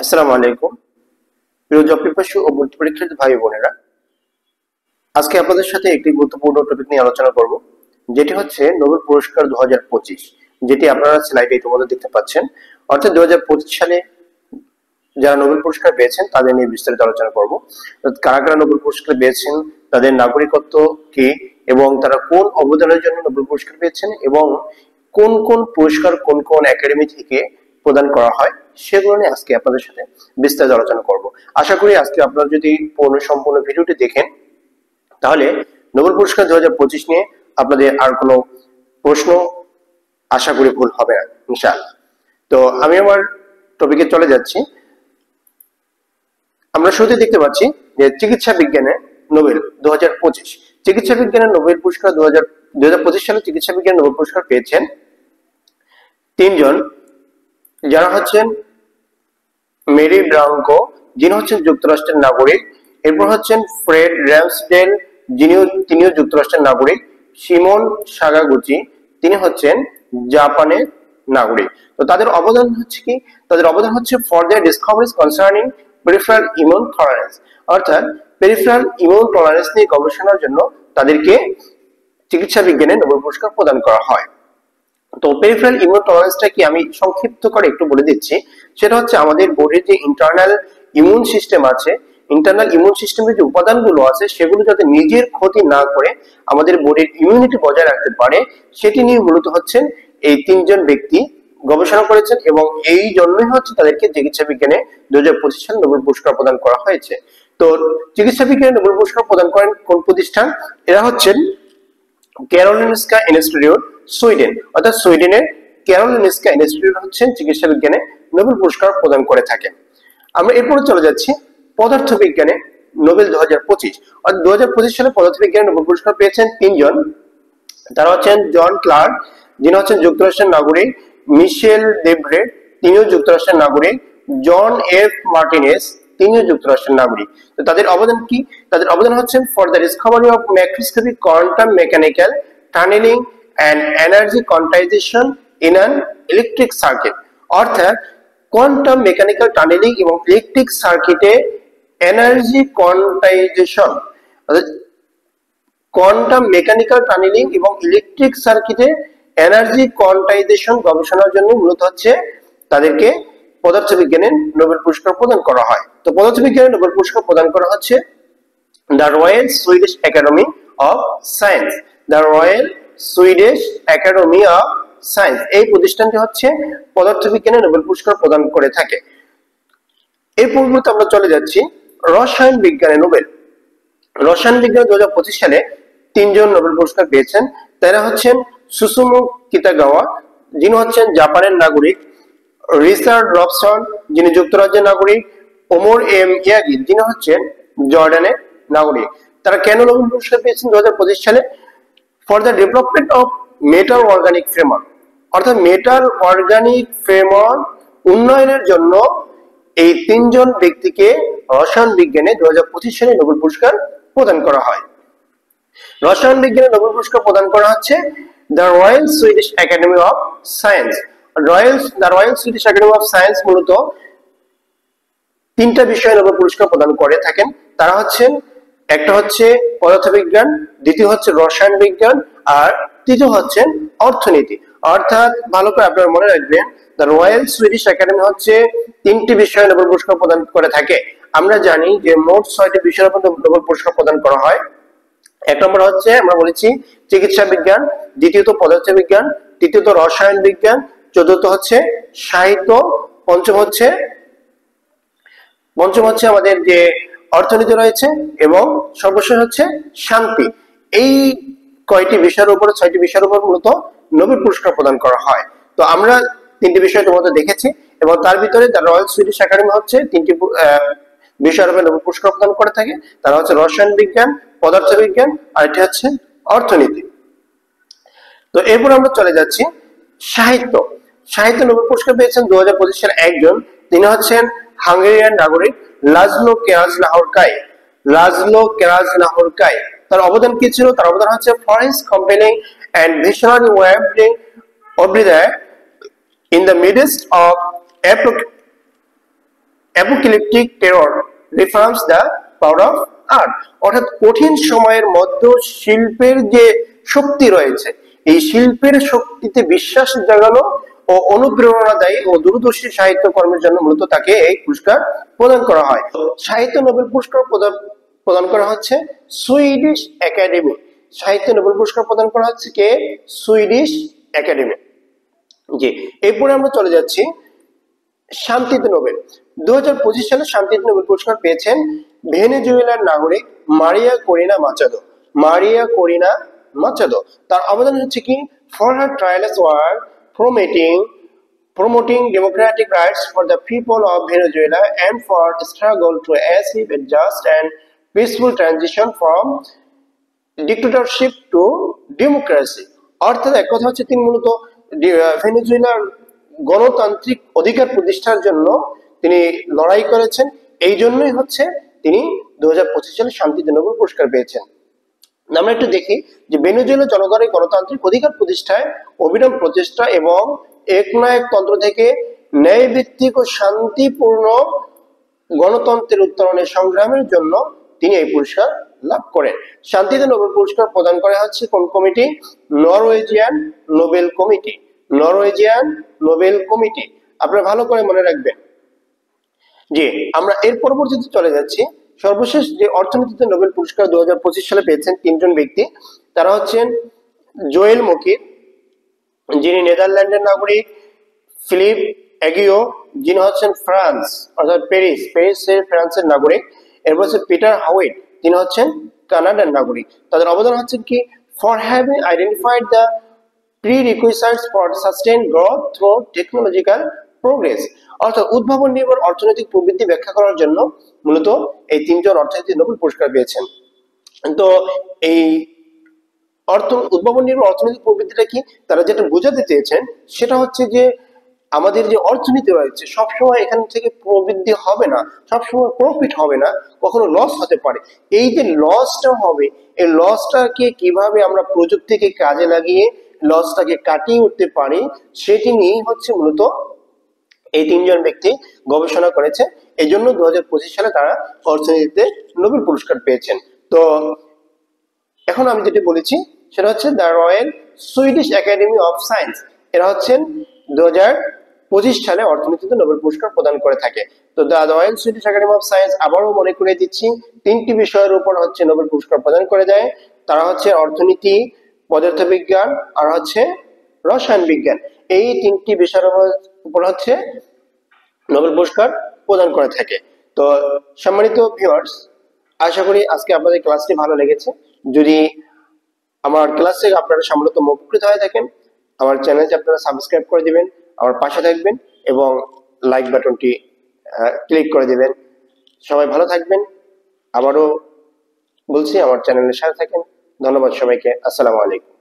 আসসালামু আলাইকুম প্রিয় জব পিপাসু ও ভর্তি পরীক্ষার্থী ভাই বোনেরা, আজকে আপনাদের সাথে একটি গুরুত্বপূর্ণ টপিক নিয়ে আলোচনা করব, যেটি হচ্ছে নোবেল পুরস্কার 2025, যেটি আপনারা স্লাইডে ইতিমধ্যে দেখতে পাচ্ছেন। অর্থাৎ 2025 সালে যারা নোবেল পুরস্কার পেয়েছেন তাদের নিয়ে বিস্তারিত আলোচনা করব। কারা কারা নোবেল পুরস্কার পেয়েছেন, তাদের নাগরিকত্ব কি, এবং তারা কোন অবদানের জন্য নোবেল পুরস্কার পেয়েছেন, এবং কোন কোন পুরস্কার কোন কোন একাডেমি থেকে প্রদান করা হয়, সেগুলো নিয়ে আজকে আপনাদের সাথে বিস্তারিত আলোচনা করব। আশা করি আজকে আপনারা যদি সম্পূর্ণ ভিডিওটি দেখেন, তাহলে নোবেল পুরস্কার 2025 নিয়ে আপনাদের আর কোনো প্রশ্ন আশা করি ভুল হবে না ইনশাআল্লাহ। তো আমি আমার টপিকে চলে যাচ্ছি। আমরা শুরুতে দেখতে পাচ্ছি যে চিকিৎসা বিজ্ঞানে নোবেল 2025, চিকিৎসা বিজ্ঞানের নোবেল পুরস্কার 2025 সালে চিকিৎসা বিজ্ঞানে নোবেল পুরস্কার পেয়েছেন তিনজন, যারা হচ্ছেন মেরি ব্রাঙ্কো, যিনি হচ্ছেন যুক্তরাষ্ট্রের নাগরিক, এরপর হচ্ছেন ফ্রেড র্যামসডেল, তিনিও যুক্তরাষ্ট্রের নাগরিক, সিমন সাগাগুচি, তিনি হচ্ছেন জাপানের নাগরিক। তো তাদের অবদান হচ্ছে কি? তাদের অবদান হচ্ছে for their discoveries concerning peripheral immune tolerance, অর্থাৎ পেরিফেরাল ইমিউন টলারেন্স নিয়ে গবেষণার জন্য তাদেরকে চিকিৎসা বিজ্ঞানে নোবেল পুরস্কার প্রদান করা হয়। তো পেরিফেরাল ইমিউন টলারেন্সটা কি আমি সংক্ষিপ্ত করে একটু বলে দিচ্ছি। সেটা হচ্ছে আমাদের বডির যে ইন্টারনাল ইমিউন সিস্টেম আছে, ইন্টারনাল ইমিউন সিস্টেমের যে উপাদানগুলো আছে সেগুলো যাতে নিজের ক্ষতি না করে আমাদের বডির ইমিউনিটি বজায় রাখতে পারে, সেটি নিয়ে মূলত হচ্ছে এই তিনজন ব্যক্তি গবেষণা করেছেন, এবং এই জন্যই হচ্ছে তাদেরকে চিকিৎসা বিজ্ঞানে 2025 সালে নোবেল পুরস্কার প্রদান করা হয়েছে। তো চিকিৎসা বিজ্ঞানে নোবেল পুরস্কার প্রদান করেন কোন প্রতিষ্ঠান? এরা হচ্ছেন ক্যারোলিনস্কা ইনস্টিটিউট, সুইডেন। অর্থাৎ সুইডেনের ক্যারোলিনস্কা ইনস্টিটিউট হচ্ছেন চিকিৎসা বিজ্ঞানে নোবেল পুরস্কার প্রদান করে থাকেন। আমরা এরপরে চলে যাচ্ছি পদার্থ বিজ্ঞানে নোবেল 2025। অর্থাৎ 2025 সালে পদার্থ বিজ্ঞানে নোবেল পুরস্কার পেয়েছেন তিনজন, তারা হচ্ছেন জন ক্লার্ক, যিনি হচ্ছেন যুক্তরাষ্ট্রের নাগরিক, মিশেল দেব্রে, তিনিও যুক্তরাষ্ট্রের নাগরিক, জন এফ মার্টিনেস, তিনিও যুক্তরাষ্ট্রের নাগরিক। তো তাদের অবদান কি? তাদের অবদান হচ্ছে for the discovery of macroscopic quantum mechanical tunnelling and energy quantization in an electric circuit, অর্থাৎ কোয়ান্টাম মেকানিক্যাল টানেলিং এবং ইলেকট্রিক সার্কিটে energy quantization, quantum mechanical tunnelling এবং ইলেকট্রিক সার্কিটে এনার্জি কোয়ান্টাইজেশন গবেষণার জন্য মূলত হচ্ছে তাদেরকে পদার্থবিজ্ঞানের নোবেল পুরস্কার প্রদান করা হয়। তো পদার্থবিজ্ঞানের নোবেল পুরস্কার প্রদান করা হচ্ছে the royal Swedish academy of science, the royal Swedish academy of science, এই প্রতিষ্ঠানটি হচ্ছে পদার্থবিজ্ঞানে নোবেল পুরস্কার প্রদান করে থাকে। এর পূর্ববর্তী আমরা চলে যাচ্ছি রসায়ন বিজ্ঞানে নোবেল। রসায়ন বিজ্ঞানে 2025 সালে তিনজন নোবেল পুরস্কার পেয়েছেন। তারা হচ্ছেন সুসুমু কিতাগাওয়া, যিনি হচ্ছেন জাপানের নাগরিক, রিচার্ড রবসন, যিনি যুক্তরাজ্যের নাগরিক, ওমর এম ইয়াগি, যিনি হচ্ছেন জর্ডানের নাগরিক। তারা কেন নোবেল পুরস্কার পেয়েছেন 2025 সালে? For the development of metal organic framework, অর্থাৎ মেটাল অর্গানিক ফ্রেমওয়ার্ক উন্নয়নের জন্য এই তিনজন ব্যক্তিকে রসায়ন বিজ্ঞানে 2025 সালে নোবেল পুরস্কার প্রদান করা হয়। রসায়ন বিজ্ঞানে নোবেল পুরস্কার প্রদান করা হচ্ছে the royal Swedish academy of science. The royal Swedish academy of science মূলত তিনটা বিষয়ে নোবেল পুরস্কার প্রদান করে থাকেন। তারা হচ্ছেন, একটা হচ্ছে পদার্থবিজ্ঞান, দ্বিতীয় হচ্ছে রসায়ন বিজ্ঞান, আর তৃতীয় হচ্ছেন অর্থনীতি। অর্থাৎ ভালো করে আপনারা মনে রাখবেন, দ্য রয়্যাল সুইডিশ একাডেমি হচ্ছে তিনটি বিষয়ে নোবেল পুরস্কার প্রদান করে থাকে। আমরা জানি যে মোট 6টি বিষয়ের উপর নোবেল পুরস্কার প্রদান করা হয়। এক নম্বর হচ্ছে আমরা বলেছি চিকিৎসা বিজ্ঞান, দ্বিতীয়ত পদার্থ বিজ্ঞান, তৃতীয়ত রসায়ন বিজ্ঞান, চতুর্থ হচ্ছে সাহিত্য, পঞ্চম হচ্ছে আমাদের যে অর্থনীতি রয়েছে, এবং সর্বশেষ হচ্ছে শান্তি। এই কয়টি বিষয়ের উপর, 6টি বিষয়ের উপর মূলত নোবেল পুরস্কার প্রদান করা হয়। তো আমরা তিনটি বিষয় তোমাদের দেখেছি, এবং তার ভিতরে দ্য রয়্যাল সুইডিশ একাডেমি হচ্ছে তিনটি বিষয়ের উপর নোবেল পুরস্কার প্রদান করে থাকে। তারা হচ্ছে রসায়ন বিজ্ঞান, পদার্থ বিজ্ঞান, আর এটি হচ্ছে অর্থনীতি। তো এরপর আমরা চলে যাচ্ছি সাহিত্য। সাহিত্য নোবেল পুরস্কার পেয়েছেন 2025 সালে একজন, তিনি হচ্ছেন হাঙ্গেরিয়ান নাগরিক লাজলো কেরাজনাহরকাই। তার অবদান কি ছিল? তার অবদান হচ্ছে for his compelling and visionary ওয়েবলিং of the in the midst of apocalyptic terror reforms the power of art, অর্থাৎ কঠিন সময়ের মধ্যে শিল্পের যে শক্তি রয়েছে, এই শিল্পের শক্তিতে বিশ্বাস জাগানো ও অনুপ্রেরণাদায়ী ও দূরদর্শী সাহিত্য কর্মের জন্য মূলত তাকে এই পুরস্কার প্রদান করা হয়। সাহিত্য নোবেল পুরস্কার প্রদান করা হচ্ছে সুইডিশ একাডেমি। সাহিত্য নোবেল পুরস্কার প্রদান করা হচ্ছে কে? Swedish academy. জি, এরপরে আমরা চলে যাচ্ছি শান্তিতে নোবেল। 2025 সালে শান্তিতে নোবেল পুরস্কার পেয়েছেন ভেনেজুয়েলার নাগরিক মারিয়া করিনা মাচাদো। মারিয়া করিনা মাচাদো, তার অবদান হচ্ছে কি? For her tireless work promoting democratic rights for the people of Venezuela and for struggle to achieve a just and peaceful transition from dictatorship to democracy। অর্থাৎ এক কথা হচ্ছে তিনি মূলত ভেনেজুয়েলার গণতান্ত্রিক অধিকার প্রতিষ্ঠার জন্য তিনি লড়াই করেছেন। এই জন্যই হচ্ছে তিনি 2025 সালে শান্তিতে নোবেল পুরস্কার পেয়েছেন। আমরা একটু দেখি যে ভেনেজুয়েলা জনগণের গণতান্ত্রিক অধিকার প্রতিষ্ঠায় অবিরাম প্রচেষ্টা এবং একনায়কতন্ত্র থেকে ন্যায়ভিত্তিক ও শান্তিপূর্ণ গণতন্ত্রের উত্তরণের সংগ্রামের জন্য তিনি এই পুরস্কার লাভ করেন। শান্তিতে নোবেল পুরস্কার প্রদান করা হচ্ছে কোন committee? Norwegian Nobel committee. Norwegian Nobel committee, আপনারা ভালো করে মনে রাখবেন। জি, আমরা এর পরবর্তীতে চলে যাচ্ছি। সর্বশেষ যে অর্থনীতিতে নোবেল পুরস্কার 2025 সালে পেয়েছেন তিনজন ব্যক্তি, তারা হচ্ছেন জোয়েল মকির, যিনি নেদারল্যান্ডের নাগরিক, ফিলিপ এগিও, যিনি হচ্ছেন ফ্রান্স অর্থাৎ ফ্রান্সের নাগরিক, এরপর হচ্ছে পিটার হাউইট, তিনি হচ্ছেন কানাডার নাগরিক। তাদের অবদান হচ্ছে কি? For having identified the prerequisites for sustained growth through technological progress, অর্থাৎ উদ্ভাবন নির্ভর অর্থনৈতিক প্রবৃদ্ধি ব্যাখ্যা করার জন্য মূলত এই তিনজন অর্থনীতি নোবেল পুরস্কার পেয়েছেন। তো এই উদ্ভাবন নির্ভর অর্থনৈতিক প্রবৃদ্ধিটা কি? তারা যেটা বোঝাতে চেয়েছেন সেটা হচ্ছে যে আমাদের যে অর্থনীতি রয়েছে সবসময় এখান থেকে প্রবৃদ্ধি হবে না, সবসময় প্রফিট হবে না, কখনো লস হতে পারে। এই যে লসটা হবে, এই লসটাকে কিভাবে আমরা প্রযুক্তিকে কাজে লাগিয়ে লসটাকে কাটিয়ে উঠতে পারি সেটি নিয়েই হচ্ছে মূলত এই তিনজন ব্যক্তি গবেষণা করেছে। এই জন্য 2025 সালে তারা অর্থনীতিতে নোবেল পুরস্কার পেয়েছেন। তো এখন আমি যেটা বলেছি সেটা হচ্ছে the royal Swedish academy of science, এরা হচ্ছেন 2025 সালে অর্থনীতিতে নোবেল পুরস্কার প্রদান করে থাকে। তো the royal Swedish academy of science, আবারও মনে করিয়ে দিচ্ছি, তিনটি বিষয়ের উপর হচ্ছে নোবেল পুরস্কার প্রদান করে দেয়। তারা হচ্ছে অর্থনীতি, পদার্থবিজ্ঞান আর হচ্ছে রসায়ন বিজ্ঞান। এই তিনটি বিষয়ের উপর হচ্ছে নোবেল পুরস্কার প্রদান করে থাকে। তো সম্মানিত ভিউয়ার্স, আশা করি আজকে আপনাদের ক্লাসটি ভালো লেগেছে। যদি আমার ক্লাস থেকে আপনারা সম্পূর্ণ উপকৃত হয়ে থাকেন, আমার চ্যানেলটি আপনারা সাবস্ক্রাইব করে দিবেন, আমার পাশে থাকবেন এবং লাইক বাটনটি ক্লিক করে দিবেন। সবাই ভালো থাকবেন। আবারও বলছি আমার চ্যানেলের সাথে থাকেন। ধন্যবাদ সবাইকে। আসসালামু আলাইকুম।